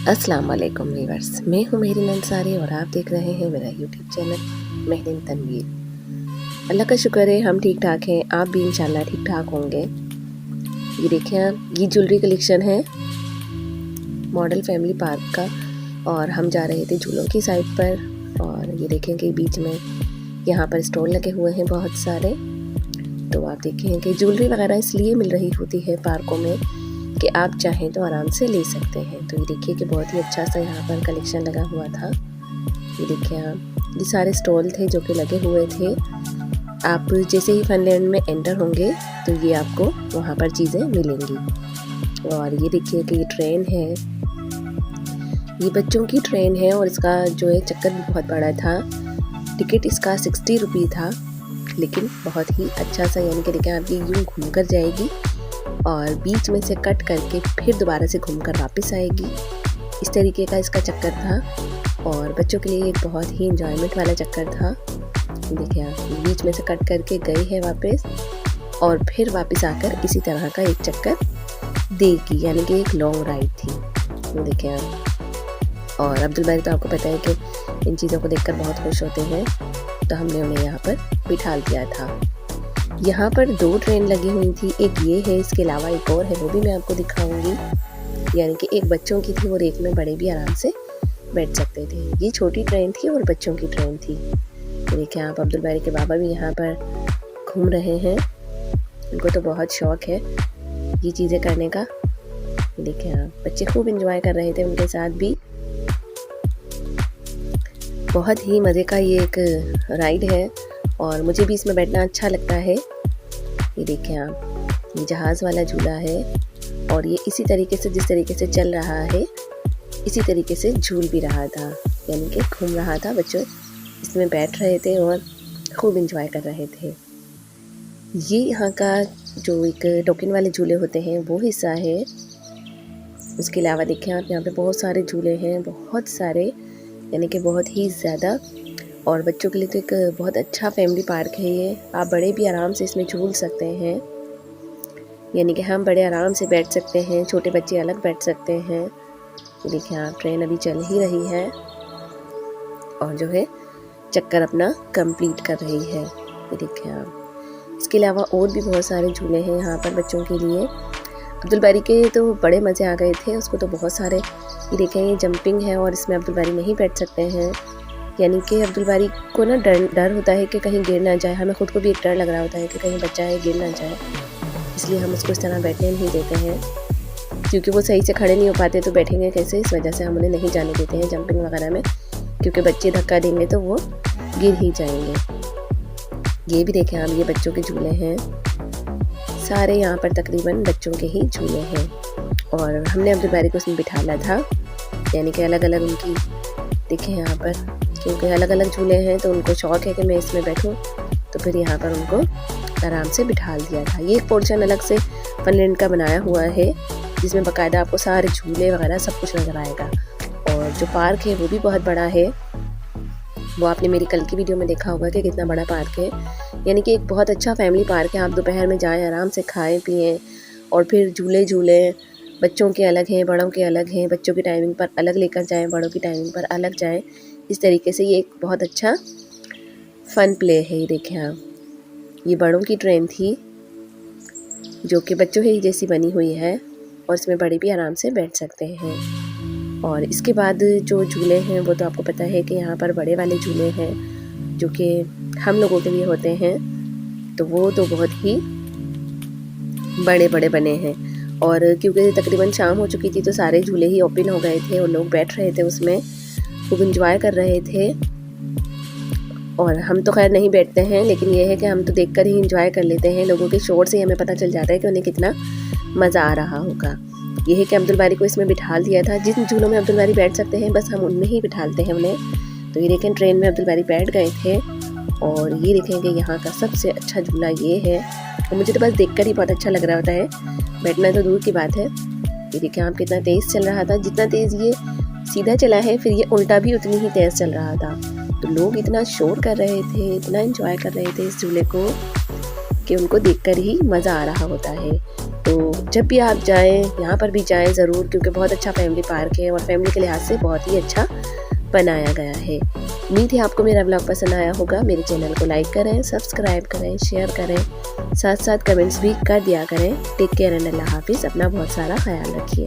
अस्सलाम वालेकुम व्यूअर्स, मैं हूँ मेहरीन अंसारी और आप देख रहे हैं मेरा यूट्यूब चैनल मेहरीन तनवीर। अल्लाह का शुक्र है हम ठीक ठाक हैं, आप भी इंशाल्लाह ठीक ठाक होंगे। ये देखें आप, ये ज्वेलरी कलेक्शन है मॉडल फैमिली पार्क का और हम जा रहे थे झूलों की साइड पर। और ये देखें कि बीच में यहाँ पर स्टॉल लगे हुए हैं बहुत सारे। तो आप देखें कि ज्वेलरी वगैरह इसलिए मिल रही होती है पार्कों में कि आप चाहें तो आराम से ले सकते हैं। तो ये देखिए कि बहुत ही अच्छा सा यहाँ पर कलेक्शन लगा हुआ था। ये देखिए आप, ये सारे स्टॉल थे जो कि लगे हुए थे। आप जैसे ही फनलैंड में एंटर होंगे तो ये आपको वहाँ पर चीज़ें मिलेंगी। और ये देखिए कि ये ट्रेन है, ये बच्चों की ट्रेन है और इसका जो है चक्कर भी बहुत बड़ा था। टिकट इसका 60 रुपये था, लेकिन बहुत ही अच्छा सा, यानी कि देखिए आप ये यूँ घूम कर जाएगी और बीच में से कट करके फिर दोबारा से घूमकर वापस आएगी। इस तरीके का इसका चक्कर था और बच्चों के लिए एक बहुत ही इंजॉयमेंट वाला चक्कर था। देखिए आप, बीच में से कट करके गई है वापस और फिर वापस आकर इसी तरह का एक चक्कर देगी, यानी कि एक लॉन्ग राइड थी। देखिए आप, और अब्दुल बारी तो आपको पता है कि इन चीज़ों को देखकर बहुत खुश होते हैं, तो हमने उन्हें यहाँ पर बिठा दिया था। यहाँ पर 2 ट्रेन लगी हुई थी, एक ये है, इसके अलावा एक और है, वो भी मैं आपको दिखाऊंगी। यानी कि एक बच्चों की थी और एक में बड़े भी आराम से बैठ सकते थे। ये छोटी ट्रेन थी और बच्चों की ट्रेन थी। देखिए आप, अब्दुल बारी के बाबा भी यहाँ पर घूम रहे हैं, उनको तो बहुत शौक है ये चीज़ें करने का। देखिए आप, बच्चे खूब इंजॉय कर रहे थे उनके साथ भी। बहुत ही मज़े का ये एक राइड है और मुझे भी इसमें बैठना अच्छा लगता है। ये देखें आप, ये जहाज़ वाला झूला है और ये इसी तरीके से, जिस तरीके से चल रहा है इसी तरीके से झूल भी रहा था, यानी कि घूम रहा था। बच्चे इसमें बैठ रहे थे और खूब इंजॉय कर रहे थे। ये यहाँ का जो एक टोकन वाले झूले होते हैं वो हिस्सा है। उसके अलावा देखें आप, यहाँ पे बहुत सारे झूले हैं, बहुत सारे, यानी कि बहुत ही ज़्यादा। और बच्चों के लिए तो एक बहुत अच्छा फैमिली पार्क है ये। आप बड़े भी आराम से इसमें झूल सकते हैं, यानी कि हम बड़े आराम से बैठ सकते हैं, छोटे बच्चे अलग बैठ सकते हैं। ये देखिए आप, ट्रेन अभी चल ही रही है और जो है चक्कर अपना कंप्लीट कर रही है। ये देखिए आप, इसके अलावा और भी बहुत सारे झूले हैं यहाँ पर बच्चों के लिए। अब्दुल बारी के तो बड़े मज़े आ गए थे, उसको तो बहुत सारे। ये देखें, ये जंपिंग है और इसमें अब्दुल बारी नहीं बैठ सकते हैं, यानी कि अब्दुल बारी को ना डर होता है कि कहीं गिर ना जाए। हमें खुद को भी एक डर लग रहा होता है कि कहीं बच्चा है गिर ना जाए, इसलिए हम उसको इस तरह बैठने नहीं देते हैं, क्योंकि वो सही से खड़े नहीं हो पाते तो बैठेंगे कैसे। इस वजह से हम उन्हें नहीं जाने देते हैं जंपिंग वगैरह में, क्योंकि बच्चे धक्का देंगे तो वो गिर ही जाएंगे। ये भी देखें आप, ये बच्चों के झूले हैं सारे, यहाँ पर तकरीबन बच्चों के ही झूले हैं। और हमने अब्दुल बारी को उसमें बिठाना था, यानी कि अलग अलग उनकी, देखें यहाँ पर, क्योंकि अलग अलग झूले हैं तो उनको शौक है कि मैं इसमें बैठूं, तो फिर यहाँ पर उनको आराम से बिठा दिया था। ये एक पोर्शन अलग से फनलैंड का बनाया हुआ है, जिसमें बाकायदा आपको सारे झूले वगैरह सब कुछ नज़र आएगा। और जो पार्क है वो भी बहुत बड़ा है, वो आपने मेरी कल की वीडियो में देखा होगा कि कितना बड़ा पार्क है। यानी कि एक बहुत अच्छा फैमिली पार्क है। आप दोपहर में जाएँ, आराम से खाएँ पिएँ और फिर झूले झूलें। बच्चों के अलग हैं, बड़ों के अलग हैं, बच्चों की टाइमिंग पर अलग लेकर जाएँ, बड़ों की टाइमिंग पर अलग जाएँ। इस तरीके से ये एक बहुत अच्छा फ़न प्ले है। ये देखें आप, ये बड़ों की ट्रेन थी जो कि बच्चों ही जैसी बनी हुई है और इसमें बड़े भी आराम से बैठ सकते हैं। और इसके बाद जो झूले हैं वो तो आपको पता है कि यहाँ पर बड़े वाले झूले हैं जो कि हम लोगों के लिए होते हैं, तो वो तो बहुत ही बड़े बड़े बने हैं। और क्योंकि तकरीबन शाम हो चुकी थी तो सारे झूले ही ओपन हो गए थे और लोग बैठ रहे थे उसमें, खूब इंजॉय कर रहे थे। और हम तो खैर नहीं बैठते हैं, लेकिन ये है कि हम तो देखकर ही इंजॉय कर लेते हैं। लोगों के शोर से हमें पता चल जाता है कि उन्हें कितना मज़ा आ रहा होगा। ये है कि अब्दुल बारी को इसमें बिठा दिया था। जिन झूलों में अब्दुल बारी बैठ सकते हैं बस हम उनमें ही बिठाते हैं उन्हें। तो ये देखें, ट्रेन में अब्दुल बारी बैठ गए थे। और ये देखेंगे यहाँ का सबसे अच्छा झूला ये है, और मुझे तो बस देखकर ही बहुत अच्छा लग रहा होता है, बैठना तो दूर की बात है। ये देखें आप, कितना तेज़ चल रहा था। जितना तेज़ ये सीधा चला है, फिर ये उल्टा भी उतनी ही तेज़ चल रहा था। तो लोग इतना शोर कर रहे थे, इतना एंजॉय कर रहे थे इस झूले को कि उनको देखकर ही मज़ा आ रहा होता है। तो जब भी आप जाएं यहाँ पर भी जाएं ज़रूर, क्योंकि बहुत अच्छा फैमिली पार्क है और फैमिली के लिहाज से बहुत ही अच्छा बनाया गया है। उम्मीद है आपको मेरा ब्लॉग पसंद आया होगा। मेरे चैनल को लाइक करें, सब्सक्राइब करें, शेयर करें, साथ साथ कमेंट्स भी कर दिया करें। टेक केयर एंड अल्लाह हाफिज़। अपना बहुत सारा ख्याल रखिए।